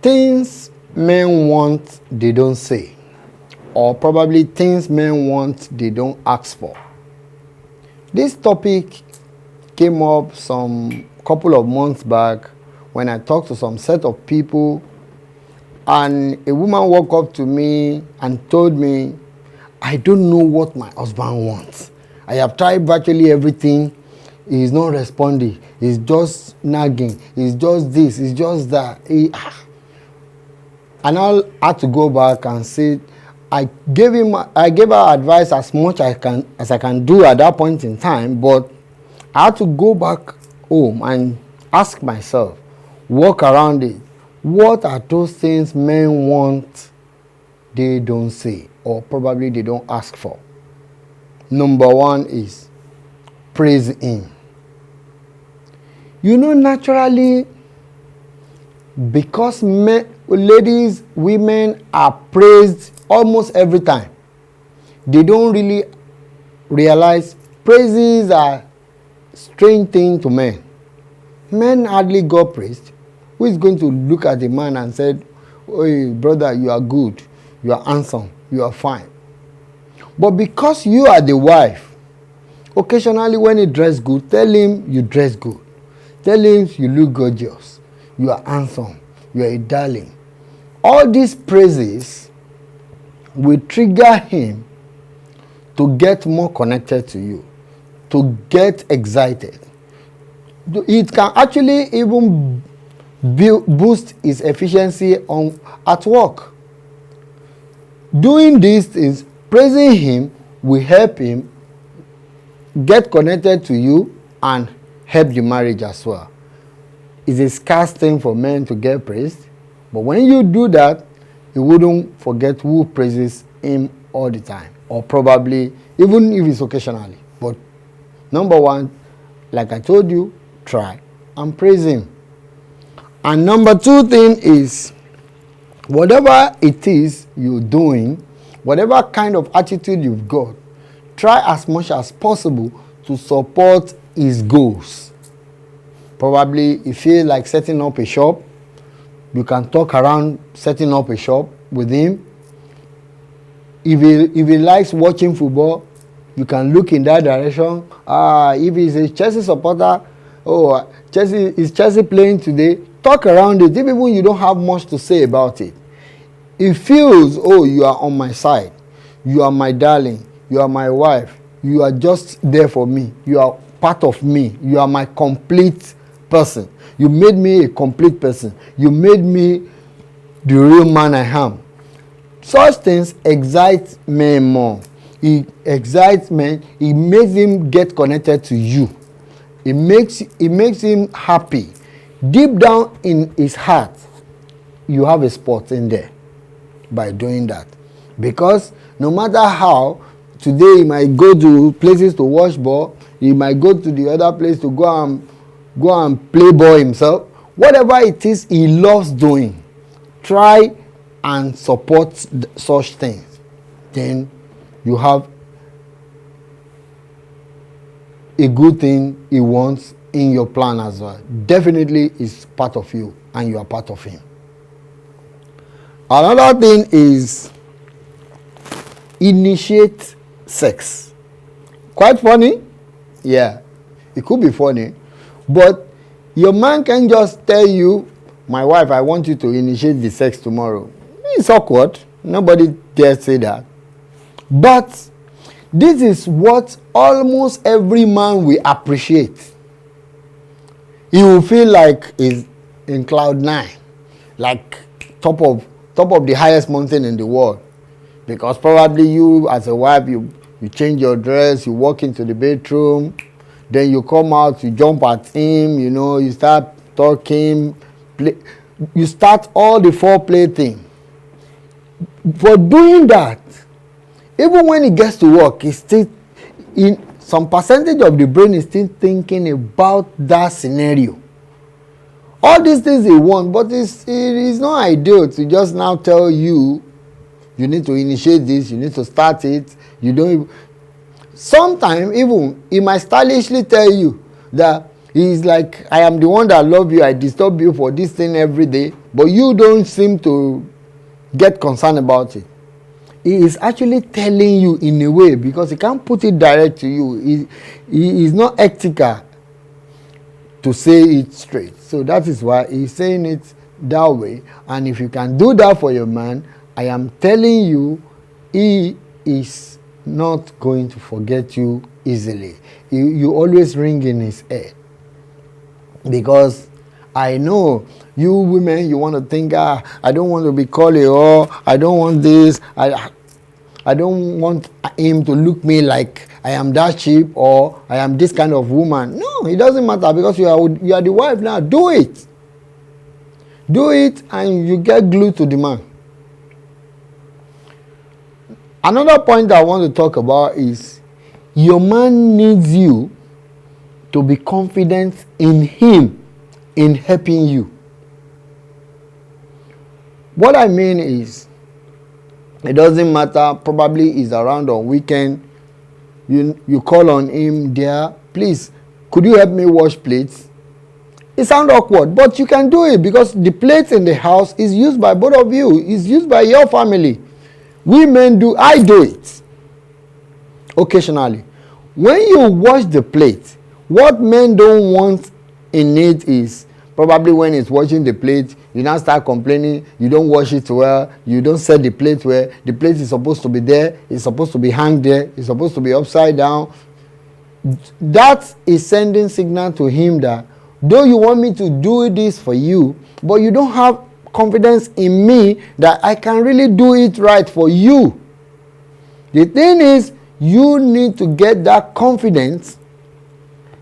Things men want, they don't say. Or probably things men want, they don't ask for. This topic came up some couple of months back when I talked to some set of people, and a woman walked up to me and told me, I don't know what my husband wants. I have tried virtually everything. He is not responding. He's just nagging. He's just this. He's just that. And I had to go back and say, I gave her advice as much as I can do at that point in time, but I had to go back home and ask myself, walk around it. What are those things men want, they don't say, or probably they don't ask for? Number one is praise him. You know, naturally, because ladies, women are praised almost every time, they don't really realize praises are strange thing to men. Men hardly got praised. Who is going to look at a man and say, "Hey, brother, you are good, you are handsome, you are fine"? But because you are the wife, occasionally when he dress good, tell him you dress good. Tell him you look gorgeous, you are handsome, you are a darling. All these praises will trigger him to get more connected to you, to get excited. It can actually even boost his efficiency at work. Doing these things, praising him, will help him get connected to you and help the marriage as well. It's a scarce thing for men to get praised, but when you do that, you wouldn't forget who praises him all the time, or probably even if it's occasionally. But number one, like I told you, try and praise him. And number two thing is, whatever it is you're doing, whatever kind of attitude you've got, try as much as possible to support his goals. Probably if you feel like setting up a shop, you can talk around setting up a shop with him. If he likes watching football, you can look in that direction. If he's a Chelsea supporter, is Chelsea playing today? Talk around it. Even when you don't have much to say about it, it feels, you are on my side. You are my darling. You are my wife. You are just there for me. You are part of me. You are my complete person. You made me a complete person. You made me the real man I am. Such things excite men more. It excites men. It makes him get connected to you. It makes him happy. Deep down in his heart, you have a spot in there by doing that. Because no matter how, today he might go to places to watch ball, he might go to the other place to go and play ball himself. Whatever it is he loves doing, try and support such things. Then you have a good thing he wants in your plan as well. Definitely is part of you and you are part of him. Another thing is initiate sex. Quite funny? Yeah, it could be funny, but your man can just tell you, my wife, I want you to initiate the sex tomorrow. It's awkward. Nobody dares say that. But this is what almost every man will appreciate. He will feel like he's in cloud 9, like top of the highest mountain in the world. Because probably you as a wife, you change your dress, you walk into the bedroom, then you come out, you jump at him, you start talking, you start all the foreplay thing. For doing that, even when he gets to work, he's still in some percentage of the brain is still thinking about that scenario. All these things he wants, but it is not ideal to just now tell you, you need to initiate this, you need to start it. You don't even, sometimes even he might stylishly tell you that he's like, I am the one that love you, I disturb you for this thing every day, but you don't seem to get concerned about it. He is actually telling you in a way, because he can't put it direct to you. He is not ethical to say it straight. So that is why he's saying it that way. And if you can do that for your man, I am telling you, he is not going to forget you easily. You always ring in his head. Because I know you women, you want to think, I don't want to be called a whore, I don't want this, I don't want him to look me like I am that cheap or I am this kind of woman. No, it doesn't matter, because you are the wife now. Do it. Do it and you get glued to the man. Another point I want to talk about is your man needs you to be confident in him in helping you. What I mean is, it doesn't matter, probably he's around on weekend, you call on him there, please, could you help me wash plates? It sounds awkward, but you can do it, because the plates in the house is used by both of you, is used by your family. We men do, I do it occasionally. When you wash the plate, what men don't want in it is, probably when it's washing the plate, you now start complaining, you don't wash it well, you don't set the plate where the plate is supposed to be there, it's supposed to be hung there, it's supposed to be upside down. That is sending signal to him that though you want me to do this for you, but you don't have confidence in me that I can really do it right for you. The thing is, you need to get that confidence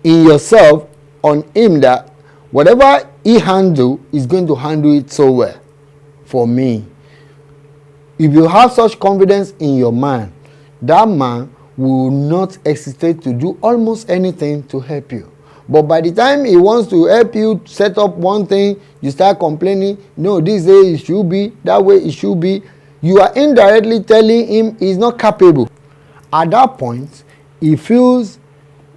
in yourself on him that whatever he handle is going to handle it so well for me. If you have such confidence in your man, that man will not hesitate to do almost anything to help you. But by the time he wants to help you set up one thing, you start complaining, no, this way it should be, that way it should be. You are indirectly telling him he's not capable. At that point, he feels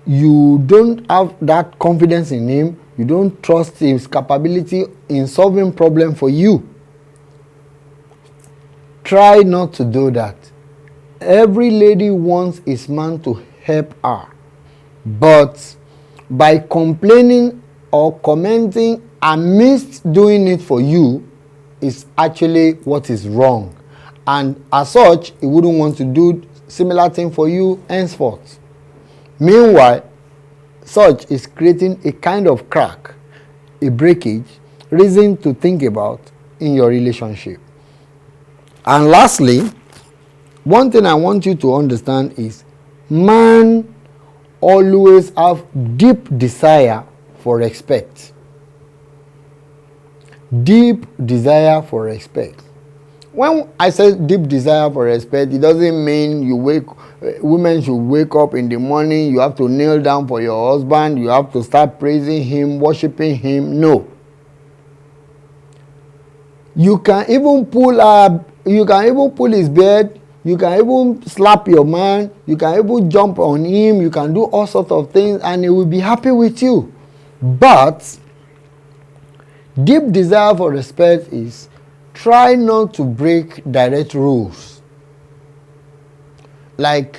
you don't have that confidence in him, you don't trust his capability in solving problem for you. Try not to do that. Every lady wants his man to help her, but by complaining or commenting amidst doing it for you is actually what is wrong, and as such he wouldn't want to do similar thing for you henceforth. Meanwhile, such is creating a kind of crack, a breakage, reason to think about in your relationship. And lastly, one thing I want you to understand is, man always have deep desire for respect. Deep desire for respect. When I say deep desire for respect, it doesn't mean women should wake up in the morning, you have to kneel down for your husband, you have to start praising him, worshiping him. No. You can even pull his beard, you can even slap your man, you can even jump on him, you can do all sorts of things and he will be happy with you. But deep desire for respect is, try not to break direct rules. Like,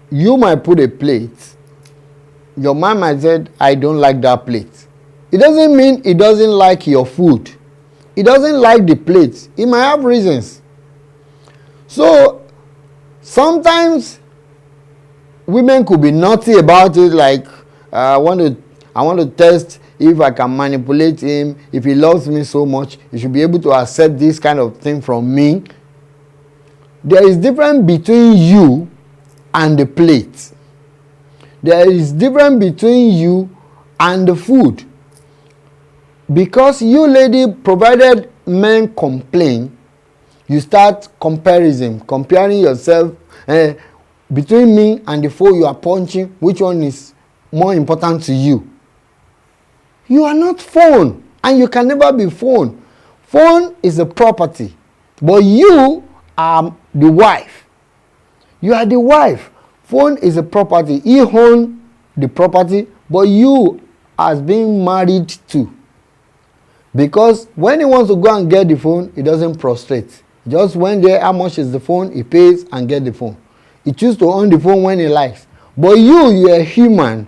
you might put a plate, your man might say, I don't like that plate. It doesn't mean he doesn't like your food. He doesn't like the plate. He might have reasons. So sometimes women could be naughty about it, like I want to test if I can manipulate him. If he loves me so much, he should be able to accept this kind of thing from me. There is difference between you and the plate. There is difference between you and the food. Because you lady, provided men complain, you start comparing yourself between me and the foe you are punching. Which one is more important to you? You are not phone, and you can never be phone. Phone is a property, but you are the wife. You are the wife. Phone is a property. He owns the property, but you as being married to. Because when he wants to go and get the phone, he doesn't prostrate. Just when there, how much is the phone, he pays and get the phone. He chooses to own the phone when he likes. But you're a human.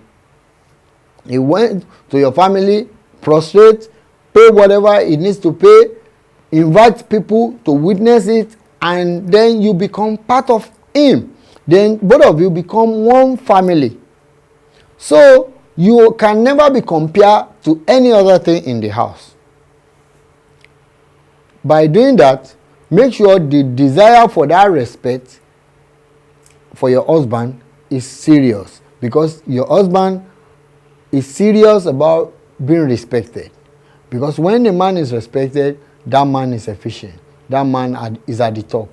He went to your family, prostrate, pay whatever he needs to pay, invite people to witness it, and then you become part of him. Then both of you become one family. So you can never be compared to any other thing in the house. By doing that, make sure the desire for that respect for your husband is serious, because your husband is serious about being respected. Because when a man is respected, that man is efficient. That man is at the top.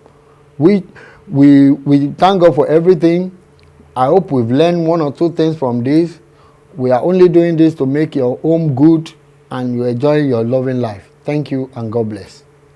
We thank God for everything. I hope we've learned one or two things from this. We are only doing this to make your home good and you enjoy your loving life. Thank you and God bless.